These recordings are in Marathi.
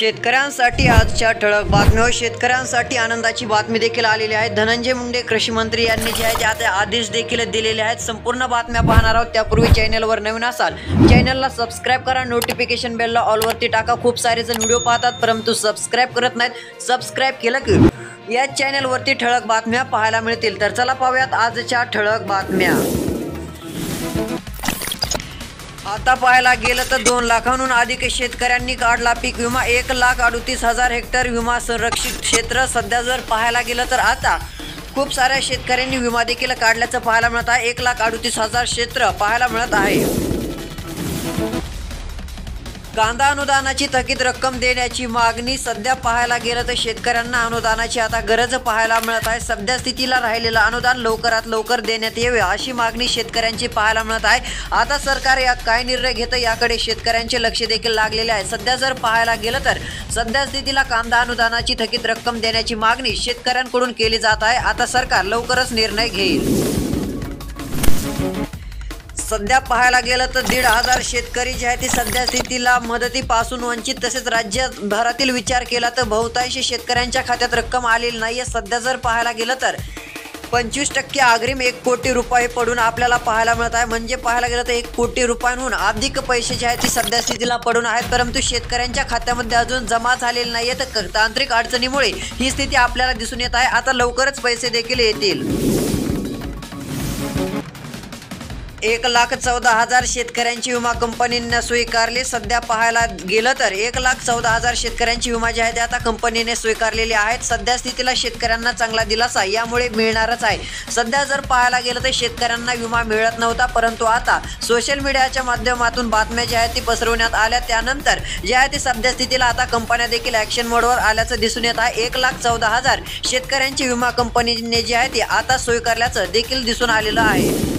शेतकऱ्यांसाठी आजच्या ठळक बातम्या व शेतकऱ्यांसाठी आनंदाची बातमी देखील आलेली आहे। धनंजय मुंडे कृषी मंत्री यांनी जे आहे ते आता आदेश देखील दिलेले आहेत। संपूर्ण बातम्या पाहणार आहोत त्यापूर्वी चॅनलवर नवीन असाल चॅनलला सबस्क्राइब करा, नोटिफिकेशन बेलला ऑल वरती टाका। खूप सारे जण व्हिडिओ पाहतात परंतु सबस्क्राइब करत नाहीत। सबस्क्राइब केलं की या चॅनलवरती ठळक बातम्या पाहायला मिळतील। तर चला पाहूयात आजच्या ठळक बातम्या। आता पाहायला गेलं तर 2 लाखांहून अधिक शेतकऱ्यांनी काढला पीक विमा। 1,38,000 हेक्टर विमा संरक्षित क्षेत्र। सध्या जर पाहायला गेलं तर आता खूप साऱ्या शेतकऱ्यांनी विमा देखील काढल्याचं पाहायला मिळत आहे। 1,38,000 क्षेत्र पाहायला मिळत आहे। कांदा अनुदानाची थकीत रक्कम देण्याची मागणी। सध्या पाहायला गेलं तर शेतकऱ्यांना अनुदानाची आता गरज पाहायला मिळत आहे। सध्या स्थितीला राहिलेलं अनुदान लवकरात लवकर देण्यात यावे अशी मागणी शेतकऱ्यांची पाहायला मिळत आहे। आता सरकार या काय निर्णय घेतं याकडे शेतकऱ्यांचे लक्ष देखील लागलेले आहे। सध्या जर पाहायला गेलं तर सध्या स्थितीला कांदा अनुदानाची थकीत रक्कम देण्याची मागणी शेतकऱ्यांकडून केली जात आहे। आता सरकार लवकरच निर्णय घेईल। सध्या पाहायला गेलं तर 1,500 शेतकरी जे आहे ते सध्या स्थितीला मदतीपासून वंचित। तसेच राज्यभरातील विचार केला तर बहुतांश शेतकऱ्यांच्या खात्यात रक्कम आलेली नाहीये। सध्या जर पाहायला गेलं तर 25% अग्रिम 1 कोटी रुपये पडून आपल्याला पाहायला मिळत आहे। म्हणजे पाहायला गेलं तर 1 कोटी रुपयांहून अधिक पैसे जे आहेत ते सध्या स्थितीला पडून आहेत, परंतु शेतकऱ्यांच्या खात्यामध्ये अजून जमा झालेले नाहीये। तर तांत्रिक अडचणीमुळे ही स्थिती आपल्याला दिसून येत आहे। आता लवकरच पैसे देखील येतील। 1,14,000 शेतकऱ्यांची विमा कंपनीने स्वीकारली। सध्या पाहायला गेलं तर 1,14,000 शेतकऱ्यांची विमा जी आहे ते आता कंपनीने स्वीकारलेली आहेत। सध्या स्थितीला शेतकऱ्यांना चांगला दिलासा यामुळे मिळणारच आहे। सध्या जर पाहायला गेलं तर शेतकऱ्यांना विमा मिळत नव्हता, परंतु आता सोशल मीडियाच्या माध्यमातून बातम्या ज्या आहेत ती पसरवण्यात आल्या। त्यानंतर जे आहे ते सध्या स्थितीला आता कंपन्या देखील ॲक्शन मोडवर आल्याचं दिसून येत आहे। 1,14,000 शेतकऱ्यांची विमा कंपनीने जी आहे ती आता स्वीकारल्याचं देखील दिसून आलेलं आहे।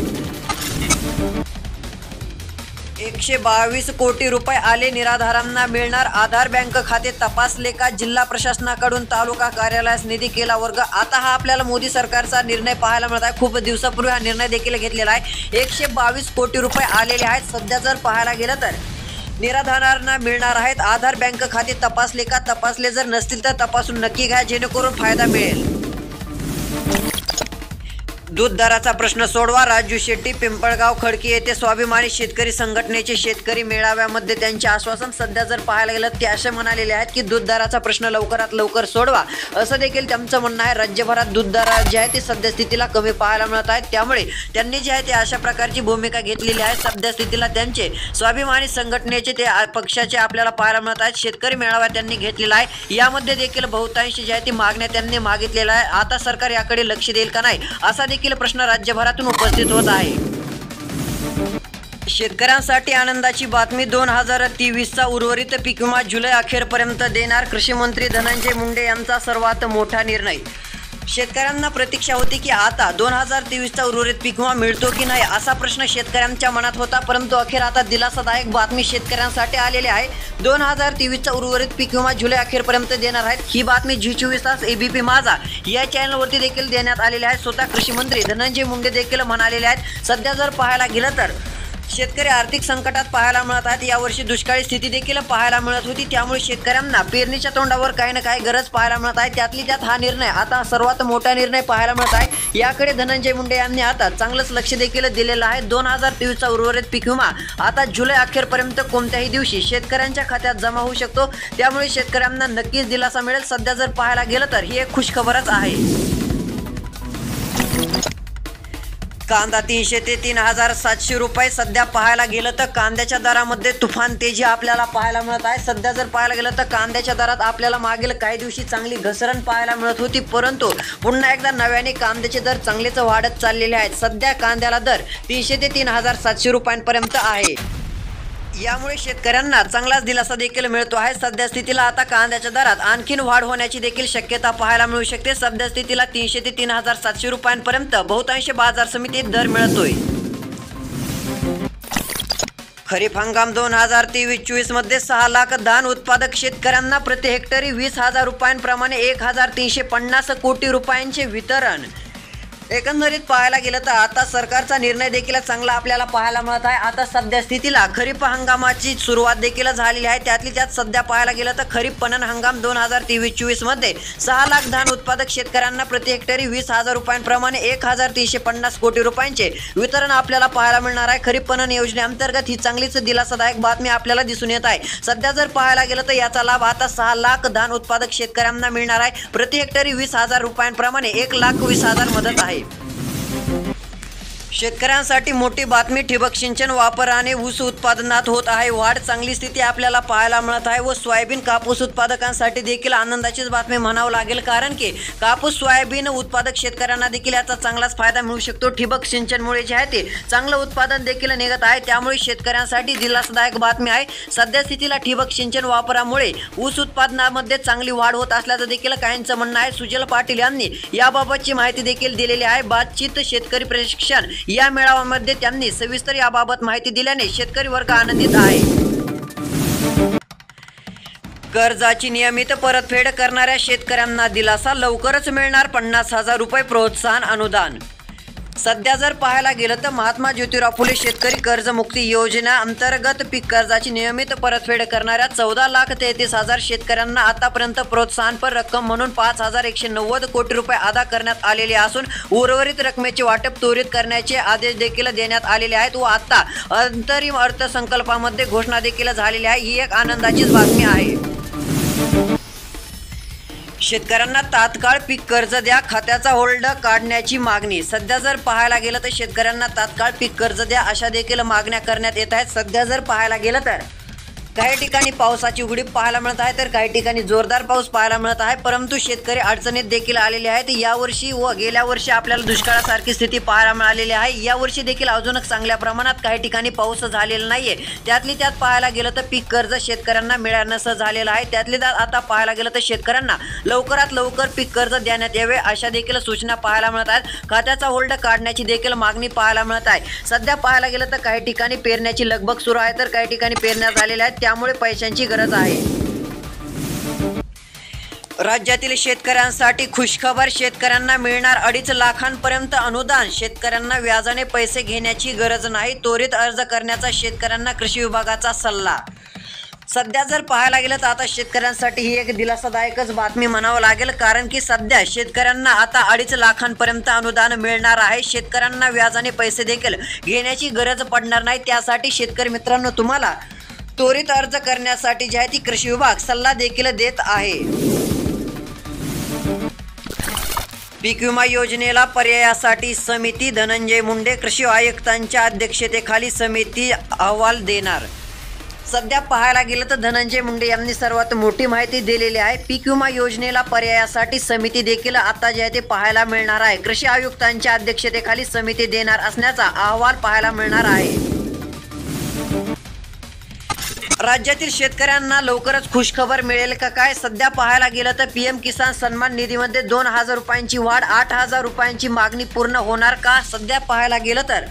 122 कोटी रुपये आले निराधारांना मिळणार। आधार बँक खाते तपासले का? जिल्हा प्रशासनाकडून तालुका कार्यालयास निधी केला वर्ग। आता हा आपल्याला मोदी सरकारचा निर्णय पाहायला मिळत आहे। खूप दिवसापूर्वी हा निर्णय देखील घेतलेला आहे। 122 कोटी रुपये आलेले आहेत। सध्या जर पाहायला गेलं तर निराधारांना मिळणार आहेत। आधार बँक खाते तपासले का? तपासले जर नसतील तर तपासून नक्की घ्या, जेणेकरून फायदा मिळेल। दूध दराचा प्रश्न सोडवा। राजू शेट्टी पिंपळगाव खडकी येथे स्वाभिमानी शेतकरी संघटनेचे शेतकरी मेळाव्यामध्ये त्यांचे आश्वासन। सध्या जर पाहायला गेलं ते असे म्हणालेले आहेत की दूध दराचा प्रश्न लवकरात लवकर सोडवा असं देखील त्यांचं म्हणणं आहे। राज्यभरात दूध दर जे आहे ते सध्या स्थितीला कमी पाहायला मिळत आहेत, त्यामुळे त्यांनी जे आहे ते अशा प्रकारची भूमिका घेतलेली आहे। सध्या स्थितीला त्यांचे स्वाभिमानी संघटनेचे ते पक्षाचे आपल्याला पाहायला मिळत आहेत। शेतकरी मेळावा त्यांनी घेतलेला आहे। यामध्ये देखील बहुतांश जे आहे ती मागण्या त्यांनी मागितलेल्या आहे। आता सरकार याकडे लक्ष देईल का नाही असा देखील प्रश्न राज्यभरातून उपस्थित होत आहे। शेतकऱ्यांसाठी आनंदाची बातमी। 2023चा उर्वरित पीक विमा जुलै अखेरपर्यंत देणार। कृषी मंत्री धनंजय मुंडे यांचा सर्वात मोठा निर्णय। शेतकऱ्यांना प्रतीक्षा होती की आता 2023चा उर्वरित पीक विमा मिळतो की नाही असा प्रश्न शेतकऱ्यांच्या मनात होता, परंतु अखेर आता दिलासादायक बातमी शेतकऱ्यांसाठी आलेली आहे। 2023चा उर्वरित पीक विमा जुलै अखेरपर्यंत देणार आहेत। ही बातमी G24 तास ABP माझा या चॅनलवरती देखील देण्यात आलेली आहे। स्वतः कृषी मंत्री धनंजय मुंडे देखील म्हणालेले आहेत। सध्या जर पाहायला गेलं तर शेतकरी आर्थिक संकटात पाहायला मिळत आहेत। यावर्षी दुष्काळी स्थिती देखील पाहायला मिळत होती, त्यामुळे शेतकऱ्यांना पेरणीच्या तोंडावर काही ना काही गरज पाहायला मिळत आहे। त्यातली त्यात हा निर्णय आता सर्वात मोठा निर्णय पाहायला मिळत आहे। याकडे धनंजय मुंडे यांनी आता चांगलंच लक्ष देखील दिलेलं आहे। 2023चा उर्वरित पीक विमा आता जुलै अखेरपर्यंत कोणत्याही दिवशी शेतकऱ्यांच्या खात्यात जमा होऊ शकतो, त्यामुळे शेतकऱ्यांना नक्कीच दिलासा मिळेल। सध्या जर पाहायला गेलं तर ही एक खुशखबरच आहे। कांदा 300 ते 3,700 रुपये। सध्या पाहायला गेलं तर कांद्याच्या दरामध्ये तुफान तेजी आपल्याला पाहायला मिळत आहे। सध्या जर पाहायला गेलं तर कांद्याच्या दरात आपल्याला मागील काही दिवशी चांगली घसरण पाहायला मिळत होती, परंतु पुन्हा एकदा नव्याने कांद्याचे दर चांगलेच वाढत चाललेले आहेत। सध्या कांद्याला दर 300 ते 3,700 रुपयांपर्यंत आहे। यामुळे शेतकऱ्यांना चांगलाच दिलासा देखील मिळतो आहे। सध्या स्थितीला आता कांद्याच्या दरात आणखीन वाढ होण्याची देखील शक्यता पाहायला मिळू शकते। सध्या स्थितीला 300 ते 3,700 रुपयांपर्यंत बहुतांश बाजार समितीत दर मिळतोय। खरीप हंगाम 2023-24 मध्ये 6 लाख धान उत्पादक शेतकऱ्यांना प्रति हेक्टरी 20,000 रुपयांप्रमाणे 1,350 कोटी रुपयांचे वितरण। एकंदरीत पाहायला गेलं तर आता सरकारचा निर्णय देखील चांगला आपल्याला पाहायला मिळत आहे। आता सध्या स्थितीला खरीप हंगामाची सुरुवात देखील झालेली आहे। त्यातली त्यात सध्या पाहायला गेलं तर खरीप पणन हंगाम 2023-24 मध्ये 6 लाख धान उत्पादक शेतकऱ्यांना प्रति हेक्टरी 20,000 रुपयांप्रमाणे 1,350 कोटी रुपयांचे वितरण आपल्याला पाहायला मिळणार आहे। खरीप पणन योजनेअंतर्गत ही चांगलीच दिलासादायक बातमी आपल्याला दिसून येत आहे। सध्या जर पाहायला गेलं तर याचा लाभ आता 6 लाख धान उत्पादक शेतकऱ्यांना मिळणार आहे। प्रति हेक्टरी 20,000 रुपयांप्रमाणे 1,20,000 मदत आहे। शेतकऱ्यांसाठी मोठी बातमी, ठिबक सिंचन वापराने ऊस उत्पादनात होत आहे वाढ। चांगली स्थिती आपल्याला पाहायला मिळत आहे व सोयाबीन कापूस उत्पादकांसाठी देखील आनंदाचीच बातमी म्हणावं लागेल, कारण की कापूस सोयाबीन उत्पादक शेतकऱ्यांना देखील याचा चांगलाच फायदा मिळू शकतो। ठिबक सिंचनमुळे जे आहे ते चांगलं उत्पादन देखील निघत आहे, त्यामुळे शेतकऱ्यांसाठी दिलासादायक बातमी आहे। सध्या स्थितीला ठिबक सिंचन वापरामुळे ऊस उत्पादनामध्ये चांगली वाढ होत असल्याचं देखील काहींचं म्हणणं आहे। सुजल पाटील यांनी याबाबतची माहिती देखील दिलेली आहे। बातचीत शेतकरी प्रशिक्षण या मेळाव्यामध्ये त्यांनी सविस्तर याबाबत माहिती दिल्याने शेतकरी वर्ग आनंदित आहे। कर्जाची नियमित परतफेड करणाऱ्या शेतकऱ्यांना दिलासा, लवकरच मिळणार 50,000 रुपये प्रोत्साहन अनुदान। सध्या जर पाहायला गेलं तर महात्मा ज्योतिराव फुले शेतकरी कर्जमुक्ती योजना अंतर्गत पीक कर्जाची नियमित परतफेड करणाऱ्या 14,33,000 शेतकऱ्यांना आतापर्यंत प्रोत्साहनपर रक्कम म्हणून 5,190 कोटी रुपये अदा करण्यात आलेले असून उर्वरित रकमेचे वाटप त्वरित करण्याचे आदेश देखील देण्यात आलेले आहेत व आता अंतरिम अर्थसंकल्पामध्ये घोषणा देखील झालेली आहे। ही एक आनंदाचीच बातमी आहे। शेतकऱ्यांना तात्काळ पीक कर्ज द्या, खात्याचा होल्ड काढण्याची मागणी। सध्या जर पाहायला गेलं तर शेतकऱ्यांना तात्काळ पीक कर्ज द्या अशा देखील मागण्या करण्यात येत आहेत। सध्या जर पाहायला गेलं तर काही ठिकाणी पावसाची उघडीप पाहायला मिळत आहे तर काही ठिकाणी जोरदार पाऊस पाहायला मिळत आहे, परंतु शेतकरी अडचणीत देखील आलेले आहेत। यावर्षी व गेल्या वर्षी आपल्याला दुष्काळासारखी स्थिती पाहायला मिळालेली आहे। यावर्षी देखील अजूनच चांगल्या प्रमाणात काही ठिकाणी पाऊस झालेला नाहीये। त्यातली त्यात पाहायला गेलं तर पीक कर्ज शेतकऱ्यांना मिळण्याचं झालेलं आहे। त्यातली त्यात आता पाहायला गेलं तर शेतकऱ्यांना लवकरात लवकर पीक कर्ज देण्यात यावे अशा देखील सूचना पाहायला मिळत आहेत। खात्याचा होल्ड काढण्याची देखील मागणी पाहायला मिळत आहे। सध्या पाहायला गेलं तर काही ठिकाणी पेरण्याची लगबग सुरू आहे तर काही ठिकाणी पेरण्या झालेल्या आहेत, त्यामुळे पैशांची गरज आहे। राज्यातील शेतकऱ्यांसाठी खुशखबर, शेतकऱ्यांना मिळणार 2.5 लाखांपर्यंत अनुदान। शेतकऱ्यांना व्याजाने पैसे घेण्याची गरज नाही, त्वरित अर्ज करण्याचा शेतकऱ्यांना कृषी विभागाचा सल्ला। सध्या जर पाहायला गेलं तर आता शेतकऱ्यांसाठी ही एक दिलासादायकच बातमी म्हणावं लागेल, कारण की सध्या शेतकऱ्यांना आता 2.5 लाखांपर्यंत अनुदान मिळणार आहे। शेतकऱ्यांना व्याजाने पैसे देखील घेण्याची गरज पडणार नाही। त्यासाठी शेतकरी मित्रांनो तुम्हाला त्वरित अर्ज करण्यासाठी जे आहे ती कृषी विभाग सल्ला देखील देत आहे। पीक विमा योजनेला पर्यायासाठी समिती, धनंजय मुंडे कृषी आयुक्तांच्या अध्यक्षतेखाली समिती अहवाल देणार। सध्या पाहायला गेलं तर धनंजय मुंडे यांनी सर्वात मोठी माहिती दिलेली आहे। पीक विमा योजनेला पर्यायासाठी समिती देखील आता जे आहे ते पाहायला मिळणार आहे। कृषी आयुक्तांच्या अध्यक्षतेखाली समिती देणार असण्याचा अहवाल पाहायला मिळणार आहे। राज्यातील शेतकऱ्यांना लवकरच खुशखबर मिळेल का काय? सध्या पाहायला गेलं तर पीएम किसान सन्मान निधीमध्ये 2,000 रुपयांची वाढ, 8,000 रुपयांची मागणी पूर्ण होणार का? सध्या पाहायला गेलं तर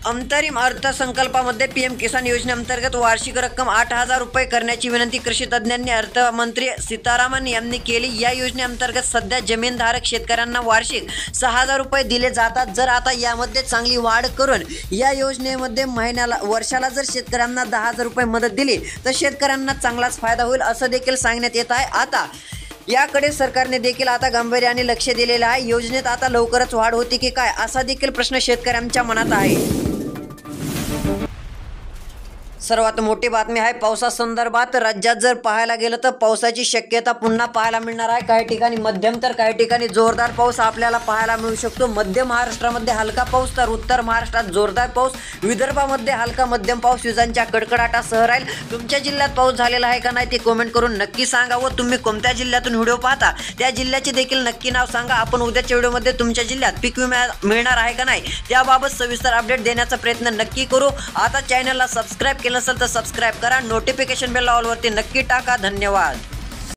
अंतरिम अर्थसंकल्पामध्ये पीएम किसान योजनेअंतर्गत वार्षिक रक्कम 8,000 रुपये करण्याची विनंती कृषी तज्ज्ञांनी अर्थमंत्री सीतारामन यांनी केली। या योजनेअंतर्गत सध्या जमीनधारक शेतकऱ्यांना वार्षिक 6,000 रुपये दिले जातात। जर आता यामध्ये चांगली वाढ करून या योजनेमध्ये वर्षाला जर शेतकऱ्यांना 10,000 रुपये मदत दिली तर शेतकऱ्यांना चांगलाच फायदा होईल असं देखील सांगण्यात येत आहे। आता याकडे सरकारने देखील आता गांभीर्याने लक्ष दिलेलं आहे। योजनेत आता लवकरच वाढ होती की काय असा देखील प्रश्न शेतकऱ्यांच्या मनात आहे। सर्वात मोठी बातमी आहे पावसासंदर्भात। राज्यात जर पाहायला गेलं तर पावसाची शक्यता पुन्हा पाहायला मिळणार आहे। काही ठिकाणी मध्यम तर काही ठिकाणी जोरदार पाऊस आपल्याला पाहायला मिळू शकतो। मध्य महाराष्ट्रामध्ये हलका पाऊस तर उत्तर महाराष्ट्रात जोरदार पाऊस, विदर्भामध्ये हलका मध्यम पाऊस विजांच्या कडकडाटासह राहील। तुमच्या जिल्ह्यात पाऊस झालेला आहे का नाही ते कमेंट करून नक्की सांगा व तुम्ही कोणत्या जिल्ह्यातून व्हिडिओ पाहता त्या जिल्ह्याचे देखील नक्की नाव सांगा। आपण उद्याच्या व्हिडिओमध्ये तुमच्या जिल्ह्यात पीक विमा मिळणार आहे का नाही त्याबाबत सविस्तर अपडेट देण्याचा प्रयत्न नक्की करू। आता चॅनलला सबस्क्राईब केलं नसेल तर सबस्क्राईब करा, नोटिफिकेशन बेल ऑल वरती नक्की टाका। धन्यवाद।